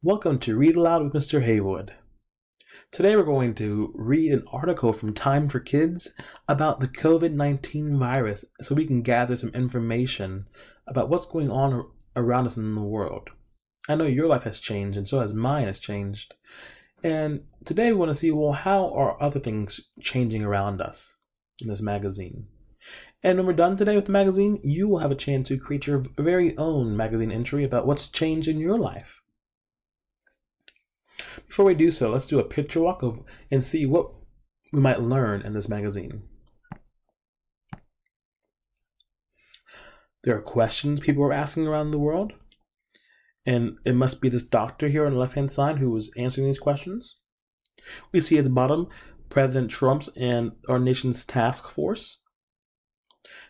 Welcome to Read Aloud with Mr. Haywood. Today we're going to read an article from Time for Kids about the COVID-19 virus so we can gather some information about what's going on around us in the world. I know your life has changed and so has mine has changed. And today we want to see, how are other things changing around us in this magazine? And when we're done today with the magazine, you will have a chance to create your very own magazine entry about what's changed in your life. Before we do so, let's do a picture walk and see what we might learn in this magazine. There are questions people are asking around the world, and it must be this doctor here on the left-hand side who was answering these questions. We see at the bottom President Trump's and our nation's task force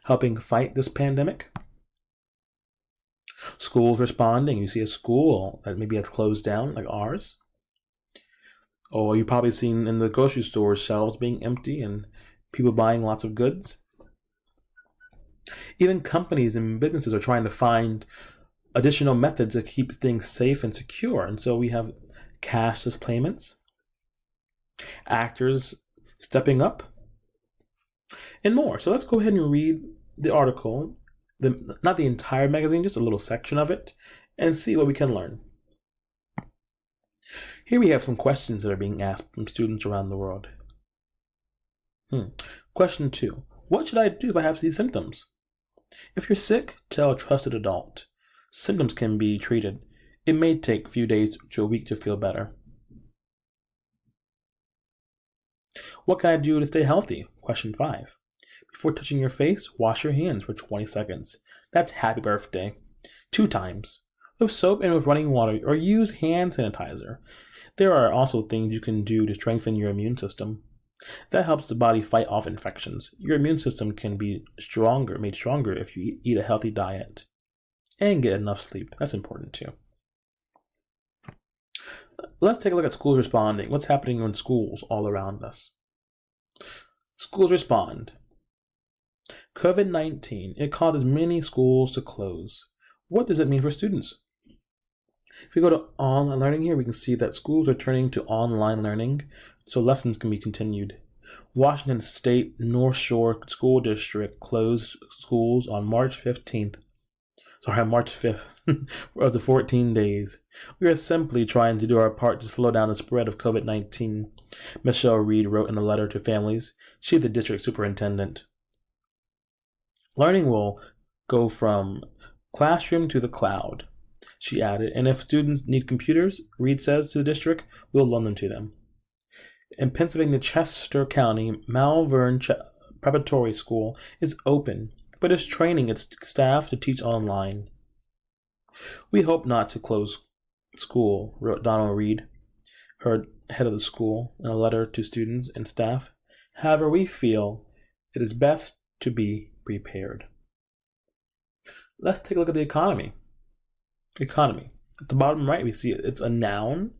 helping fight this pandemic. Schools responding. You see a school that maybe has closed down, like ours. Or you've probably seen in the grocery store shelves being empty and people buying lots of goods. Even companies and businesses are trying to find additional methods to keep things safe and secure. And so we have cashless payments, actors stepping up, and more. So let's go ahead and read the article, not the entire magazine, just a little section of it, and see what we can learn. Here we have some questions that are being asked from students around the world. Question 2. What should I do if I have these symptoms? If you're sick, tell a trusted adult. Symptoms can be treated. It may take a few days to a week to feel better. What can I do to stay healthy? Question 5. Before touching your face, wash your hands for 20 seconds. That's happy birthday. 2 times. With soap and with running water, or use hand sanitizer. There are also things you can do to strengthen your immune system. That helps the body fight off infections. Your immune system can be made stronger if you eat a healthy diet. And get enough sleep. That's important too. Let's take a look at schools responding. What's happening in schools all around us? Schools respond. COVID-19, it causes many schools to close. What does it mean for students? If we go to online learning here, we can see that schools are turning to online learning, so lessons can be continued. Washington State North Shore School District closed schools on March 5th of the 14 days. We are simply trying to do our part to slow down the spread of COVID-19, Michelle Reed wrote in a letter to families. She's the district superintendent. Learning will go from classroom to the cloud, she added, and if students need computers, Reed says to the district, we'll loan them to them. In Pennsylvania, Chester County, Malvern Preparatory School is open, but is training its staff to teach online. We hope not to close school, wrote Donald Reed, her head of the school, in a letter to students and staff. However, we feel it is best to be prepared. Let's take a look at the economy. Economy. At the bottom right, we see it's a noun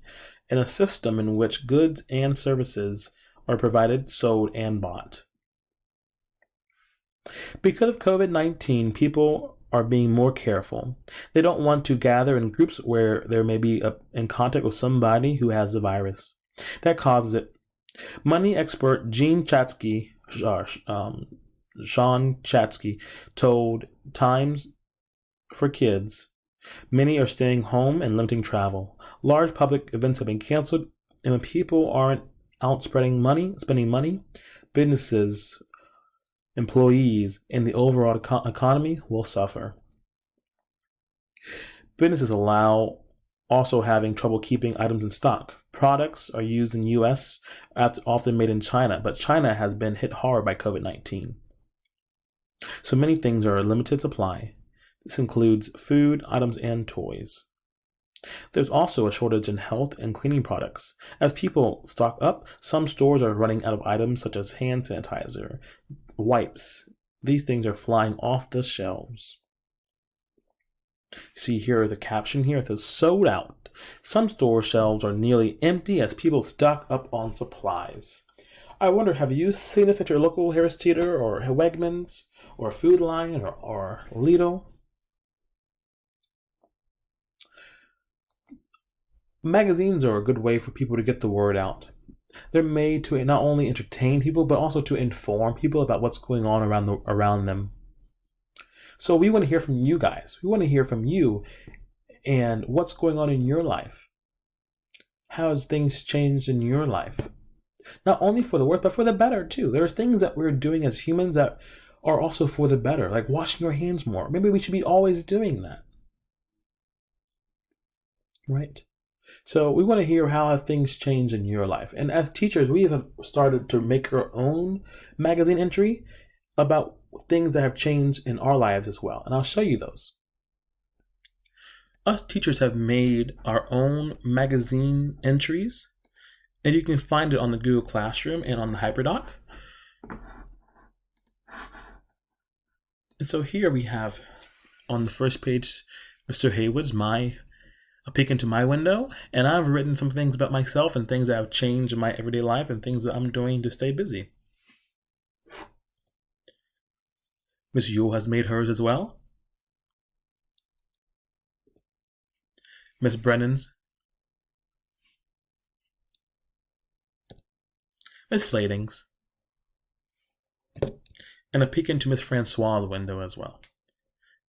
and a system in which goods and services are provided, sold, and bought. Because of COVID-19, people are being more careful. They don't want to gather in groups where there may be in contact with somebody who has the virus. That causes it. Money expert Sean Chatsky told Times for Kids, many are staying home and limiting travel. Large public events have been canceled, and when people aren't out spending money, businesses, employees, and the overall economy will suffer. Businesses also having trouble keeping items in stock. Products are used in the U.S., often made in China, but China has been hit hard by COVID-19. So many things are a limited supply. This includes food, items, and toys. There's also a shortage in health and cleaning products. As people stock up, some stores are running out of items such as hand sanitizer, wipes. These things are flying off the shelves. See here the caption here, it says sold out. Some store shelves are nearly empty as people stock up on supplies. I wonder, have you seen this at your local Harris Teeter or Wegmans or Food Lion or Lidl? Magazines are a good way for people to get the word out. They're made to not only entertain people, but also to inform people about what's going on around them. So we want to hear from you guys. We want to hear from you and what's going on in your life. How has things changed in your life? Not only for the worse, but for the better too. There's things that we're doing as humans that are also for the better, like washing our hands more. Maybe we should be always doing that. Right? So we want to hear how have things changed in your life. And as teachers, we have started to make our own magazine entry about things that have changed in our lives as well. And I'll show you those. Us teachers have made our own magazine entries, and you can find it on the Google Classroom and on the HyperDoc. And so here we have on the first page, Mr. Haywood's a peek into my window, and I've written some things about myself and things that have changed in my everyday life and things that I'm doing to stay busy. Miss Yule has made hers as well. Miss Brennan's. Miss Flading's. And a peek into Miss Francois' window as well.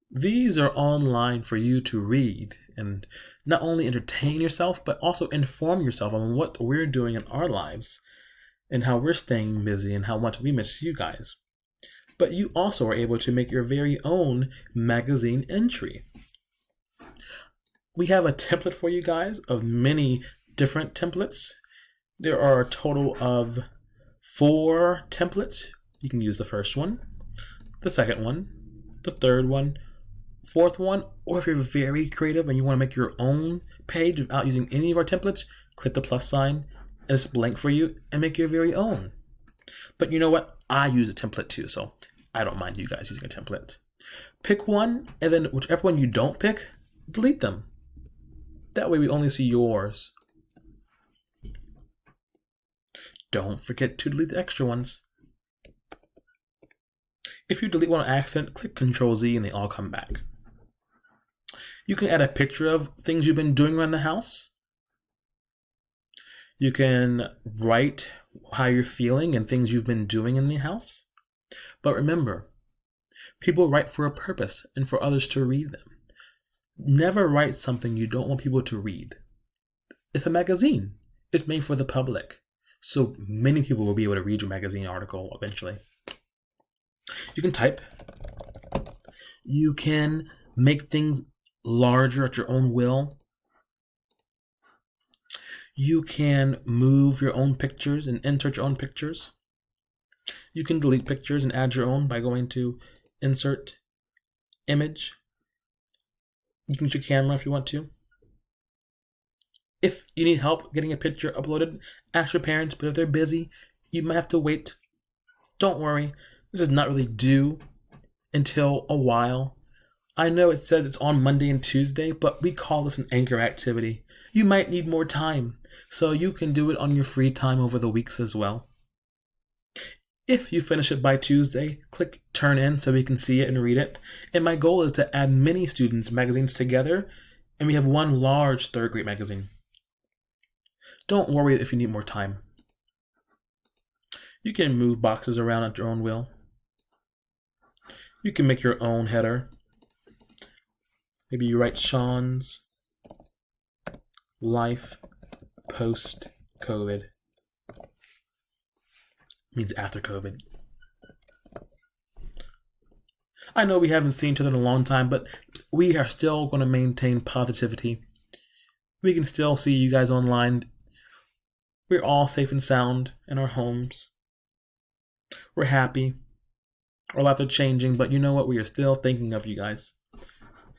These are online for you to read and not only entertain yourself, but also inform yourself on what we're doing in our lives and how we're staying busy and how much we miss you guys. But you also are able to make your very own magazine entry. We have a template for you guys of many different templates. There are a total of 4 templates. You can use the first one, the second one, the third one, fourth one, or if you're very creative and you want to make your own page without using any of our templates, click the plus sign and it's blank for you and make your very own. But you know what? I use a template too, so I don't mind you guys using a template. Pick one, and then whichever one you don't pick, delete them. That way we only see yours. Don't forget to delete the extra ones. If you delete one on accident, click Ctrl-Z and they all come back. You can add a picture of things you've been doing around the house. You can write how you're feeling and things you've been doing in the house. But remember, people write for a purpose and for others to read them. Never write something you don't want people to read. It's a magazine. It's made for the public. So many people will be able to read your magazine article eventually. You can type. You can make things larger at your own will. You can move your own pictures and insert your own pictures. You can delete pictures and add your own by going to Insert, Image. You can use your camera if you want to. If you need help getting a picture uploaded, ask your parents, but if they're busy, you might have to wait. Don't worry, this is not really due until a while. I know it says it's on Monday and Tuesday, but we call this an anchor activity. You might need more time, so you can do it on your free time over the weeks as well. If you finish it by Tuesday, click Turn In so we can see it and read it. And my goal is to add many students' magazines together, and we have one large 3rd grade magazine. Don't worry if you need more time. You can move boxes around at your own will. You can make your own header. Maybe you write Sean's life post-COVID. Means after COVID. I know we haven't seen each other in a long time, but we are still going to maintain positivity. We can still see you guys online. We're all safe and sound in our homes. We're happy. Our lives are changing, but you know what? We are still thinking of you guys.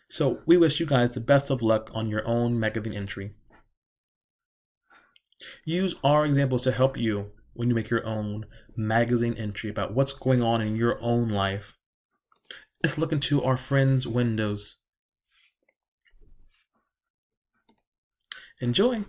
So we wish you guys the best of luck on your own magazine entry. Use our examples to help you when you make your own magazine entry about what's going on in your own life. Let's look into our friends' windows. Enjoy!